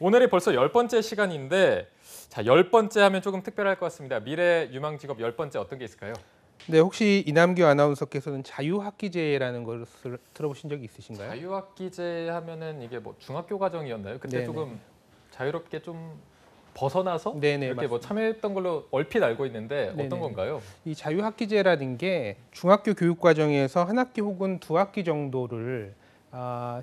오늘이 벌써 10번째 시간인데 자, 10번째 하면 조금 특별할 것 같습니다. 미래 유망 직업 10번째 어떤 게 있을까요? 네, 혹시 이남규 아나운서께서는 자유학기제라는 것을 들어보신 적이 있으신가요? 자유학기제 하면은 이게 뭐 중학교 과정이었나요? 그때 네네. 조금 자유롭게 좀 벗어나서 네네, 이렇게 뭐 맞습니다. 참여했던 걸로 얼핏 알고 있는데 네네. 어떤 건가요? 이 자유학기제라는 게 중학교 교육 과정에서 한 학기 혹은 두 학기 정도를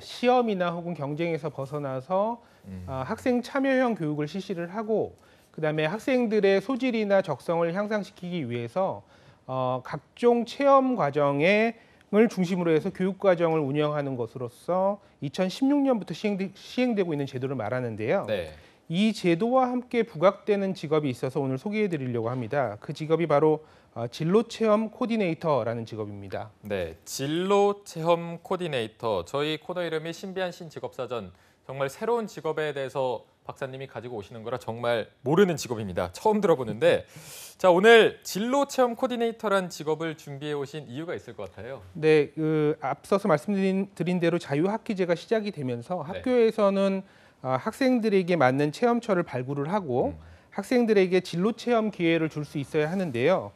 시험이나 혹은 경쟁에서 벗어나서 학생 참여형 교육을 실시를 하고 그다음에 학생들의 소질이나 적성을 향상시키기 위해서 각종 체험 과정을 중심으로 해서 교육 과정을 운영하는 것으로서 2016년부터 시행되고 있는 제도를 말하는데요. 네. 이 제도와 함께 부각되는 직업이 있어서 오늘 소개해 드리려고 합니다. 그 직업이 바로 진로체험 코디네이터라는 직업입니다. 네, 진로 체험 코디네이터. 저희 코너 이름이 신비한 신직업사전. 정말 새로운 직업에 대해서 박사님이 가지고 오시는 거라 정말 모르는 직업입니다. 처음 들어보는데 자, 오늘 진로 체험 코디네이터란 직업을 준비해 오신 이유가 있을 것 같아요. 네, 앞서서 말씀드린 대로 자유학기제가 시작이 되면서 네. 학교에서는 학생들에게 맞는 체험처를 발굴을 하고 학생들에게 진로 체험 기회를 줄 수 있어야 하는데요.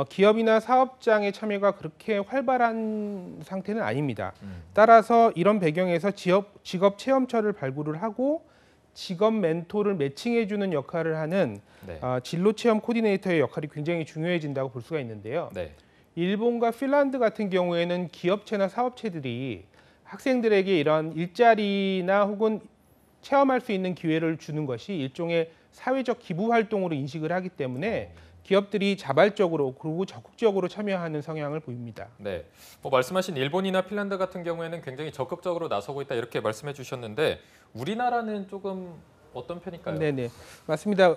기업이나 사업장의 참여가 그렇게 활발한 상태는 아닙니다. 따라서 이런 배경에서 직업 체험처를 발굴을 하고 직업 멘토를 매칭해주는 역할을 하는 네. 진로 체험 코디네이터의 역할이 굉장히 중요해진다고 볼 수가 있는데요. 네. 일본과 핀란드 같은 경우에는 기업체나 사업체들이 학생들에게 이런 일자리나 혹은 체험할 수 있는 기회를 주는 것이 일종의 사회적 기부 활동으로 인식을 하기 때문에 기업들이 자발적으로 그리고 적극적으로 참여하는 성향을 보입니다. 네, 뭐 말씀하신 일본이나 핀란드 같은 경우에는 굉장히 적극적으로 나서고 있다 이렇게 말씀해 주셨는데 우리나라는 조금 어떤 편일까요? 네네, 맞습니다.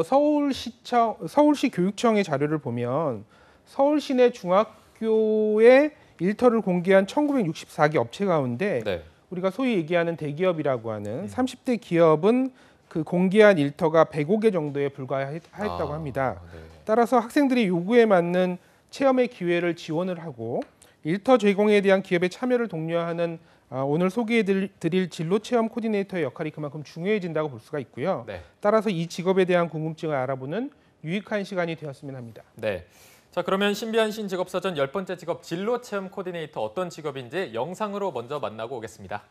서울시 교육청의 자료를 보면 서울시 내 중학교의 일터를 공개한 1964개 업체 가운데 네. 우리가 소위 얘기하는 대기업이라고 하는 30대 기업은 그 공개한 일터가 105개 정도에 불과했다고 합니다. 네. 따라서 학생들이 요구에 맞는 체험의 기회를 지원을 하고 일터 제공에 대한 기업의 참여를 독려하는 오늘 소개해드릴 진로체험 코디네이터의 역할이 그만큼 중요해진다고 볼 수가 있고요. 네. 따라서 이 직업에 대한 궁금증을 알아보는 유익한 시간이 되었으면 합니다. 네. 자, 그러면 신비한 신직업사전 10번째 직업 진로체험 코디네이터 어떤 직업인지 영상으로 먼저 만나고 오겠습니다.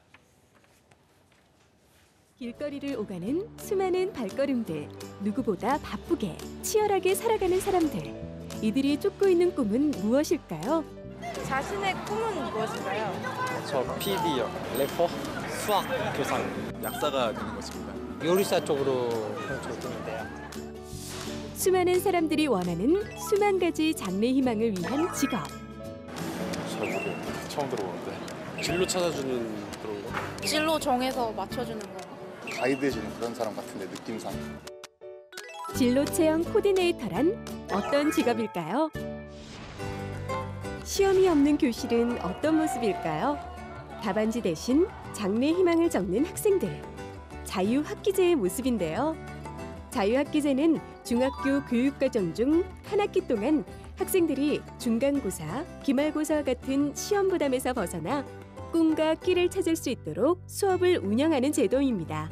길거리를 오가는 수많은 발걸음들, 누구보다 바쁘게, 치열하게 살아가는 사람들. 이들이 쫓고 있는 꿈은 무엇일까요? 자신의 꿈은 무엇인가요? 저 PD요. 래퍼, 수학 교상. 약사가 되는 것입니다. 요리사 쪽으로 좋겠는데요. 수많은 사람들이 원하는 수만 가지 장래 희망을 위한 직업. 잘 모르겠어요. 처음 들어보는데. 진로 찾아주는 그런 거. 진로 정해서 맞춰주는 거. 가이드 해주는 그런 사람 같은데 느낌상. 진로 체험 코디네이터란 어떤 직업일까요? 시험이 없는 교실은 어떤 모습일까요? 답안지 대신 장래 희망을 적는 학생들. 자유학기제의 모습인데요. 자유학기제는 중학교 교육과정 중 한 학기 동안 학생들이 중간고사, 기말고사와 같은 시험 부담에서 벗어나 꿈과 끼를 찾을 수 있도록 수업을 운영하는 제도입니다.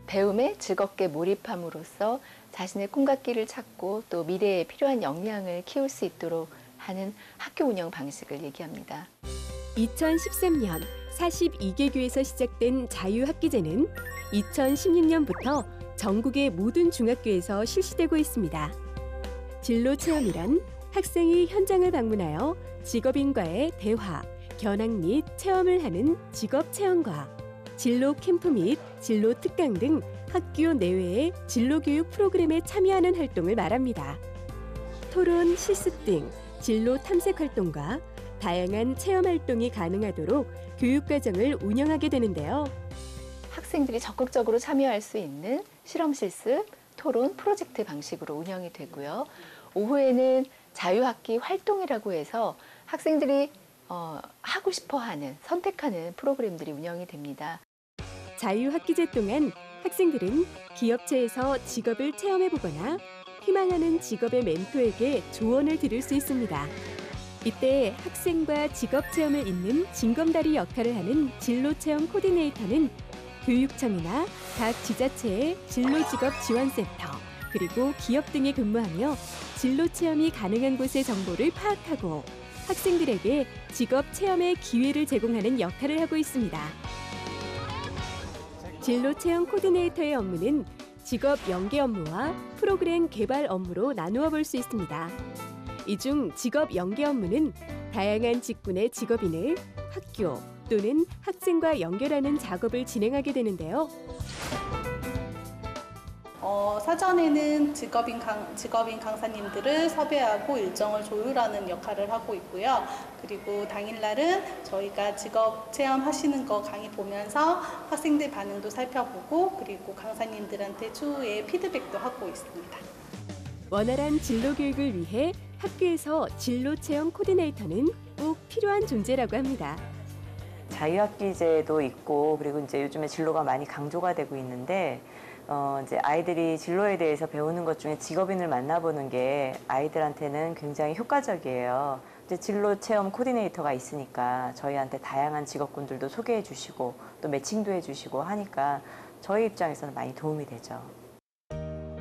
배움에 즐겁게 몰입함으로써 자신의 꿈과 끼를 찾고 또 미래에 필요한 역량을 키울 수 있도록 하는 학교 운영 방식을 얘기합니다. 2013년 42개 교에서 시작된 자유학기제는 2016년부터 전국의 모든 중학교에서 실시되고 있습니다. 진로체험이란 학생이 현장을 방문하여 직업인과의 대화, 견학 및 체험을 하는 직업체험과 진로 캠프 및 진로 특강 등 학교 내외의 진로교육 프로그램에 참여하는 활동을 말합니다. 토론, 실습 등 진로 탐색 활동과 다양한 체험 활동이 가능하도록 교육과정을 운영하게 되는데요. 학생들이 적극적으로 참여할 수 있는 실험 실습, 토론, 프로젝트 방식으로 운영이 되고요. 오후에는 자유학기 활동이라고 해서 학생들이 하고 싶어하는, 선택하는 프로그램들이 운영이 됩니다. 자유학기제 동안 학생들은 기업체에서 직업을 체험해보거나 희망하는 직업의 멘토에게 조언을 들을 수 있습니다. 이때 학생과 직업체험을 잇는 징검다리 역할을 하는 진로체험 코디네이터는 교육청이나 각 지자체의 진로직업지원센터 그리고 기업 등에 근무하며 진로 체험이 가능한 곳의 정보를 파악하고 학생들에게 직업 체험의 기회를 제공하는 역할을 하고 있습니다. 진로 체험 코디네이터의 업무는 직업 연계 업무와 프로그램 개발 업무로 나누어 볼 수 있습니다. 이 중 직업 연계 업무는 다양한 직군의 직업인을 학교 또는 학생과 연결하는 작업을 진행하게 되는데요. 사전에는 직업인 강사님들을 섭외하고 일정을 조율하는 역할을 하고 있고요. 그리고 당일날은 저희가 직업 체험하시는 거 강의 보면서 학생들 반응도 살펴보고 그리고 강사님들한테 추후에 피드백도 하고 있습니다. 원활한 진로 교육을 위해 학교에서 진로 체험 코디네이터는 꼭 필요한 존재라고 합니다. 자유학기제도 있고 그리고 이제 요즘에 진로가 많이 강조가 되고 있는데 이제 아이들이 진로에 대해서 배우는 것 중에 직업인을 만나보는 게 아이들한테는 굉장히 효과적이에요. 이제 진로 체험 코디네이터가 있으니까 저희한테 다양한 직업군들도 소개해 주시고 또 매칭도 해 주시고 하니까 저희 입장에서는 많이 도움이 되죠.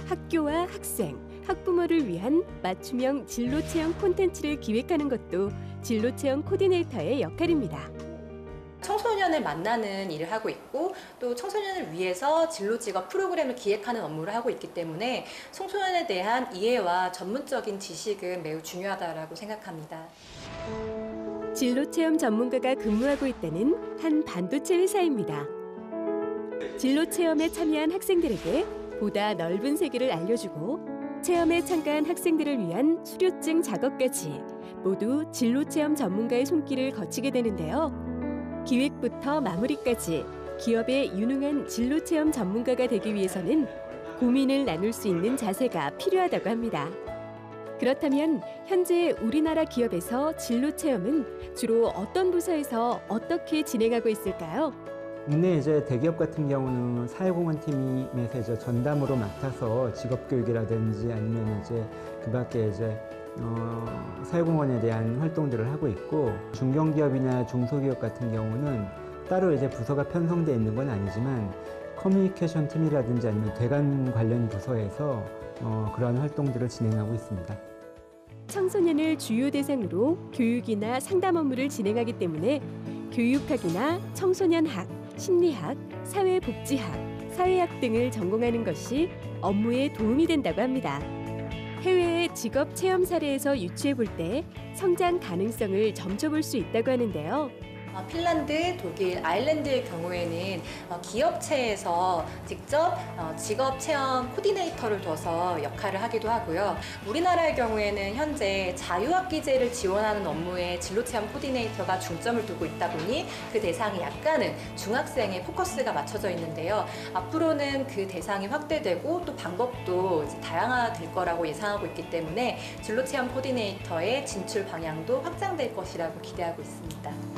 학교와 학생, 학부모를 위한 맞춤형 진로 체험 콘텐츠를 기획하는 것도 진로 체험 코디네이터의 역할입니다. 청소년을 만나는 일을 하고 있고 또 청소년을 위해서 진로 직업 프로그램을 기획하는 업무를 하고 있기 때문에 청소년에 대한 이해와 전문적인 지식은 매우 중요하다고 생각합니다. 진로 체험 전문가가 근무하고 있다는 한 반도체 회사입니다. 진로 체험에 참여한 학생들에게 보다 넓은 세계를 알려주고 체험에 참가한 학생들을 위한 수료증 작업까지 모두 진로 체험 전문가의 손길을 거치게 되는데요. 기획부터 마무리까지 기업의 유능한 진로 체험 전문가가 되기 위해서는 고민을 나눌 수 있는 자세가 필요하다고 합니다. 그렇다면 현재 우리나라 기업에서 진로 체험은 주로 어떤 부서에서 어떻게 진행하고 있을까요? 국내 이제 대기업 같은 경우는 사회공헌 팀에서 이제 전담으로 맡아서 직업교육이라든지 아니면 이제 그 밖에 이제 사회공헌에 대한 활동들을 하고 있고 중견기업이나 중소기업 같은 경우는 따로 이제 부서가 편성되어 있는 건 아니지만 커뮤니케이션 팀이라든지 아니면 대관 관련 부서에서 그러한 활동들을 진행하고 있습니다. 청소년을 주요 대상으로 교육이나 상담 업무를 진행하기 때문에 교육학이나 청소년학, 심리학, 사회복지학, 사회학 등을 전공하는 것이 업무에 도움이 된다고 합니다. 해외의 직업 체험 사례에서 유추해 볼 때 성장 가능성을 점쳐볼 수 있다고 하는데요. 핀란드, 독일, 아일랜드의 경우에는 기업체에서 직접 직업 체험 코디네이터를 둬서 역할을 하기도 하고요. 우리나라의 경우에는 현재 자유학기제를 지원하는 업무에 진로 체험 코디네이터가 중점을 두고 있다 보니 그 대상이 약간은 중학생에 포커스가 맞춰져 있는데요. 앞으로는 그 대상이 확대되고 또 방법도 이제 다양화될 거라고 예상하고 있기 때문에 진로 체험 코디네이터의 진출 방향도 확장될 것이라고 기대하고 있습니다.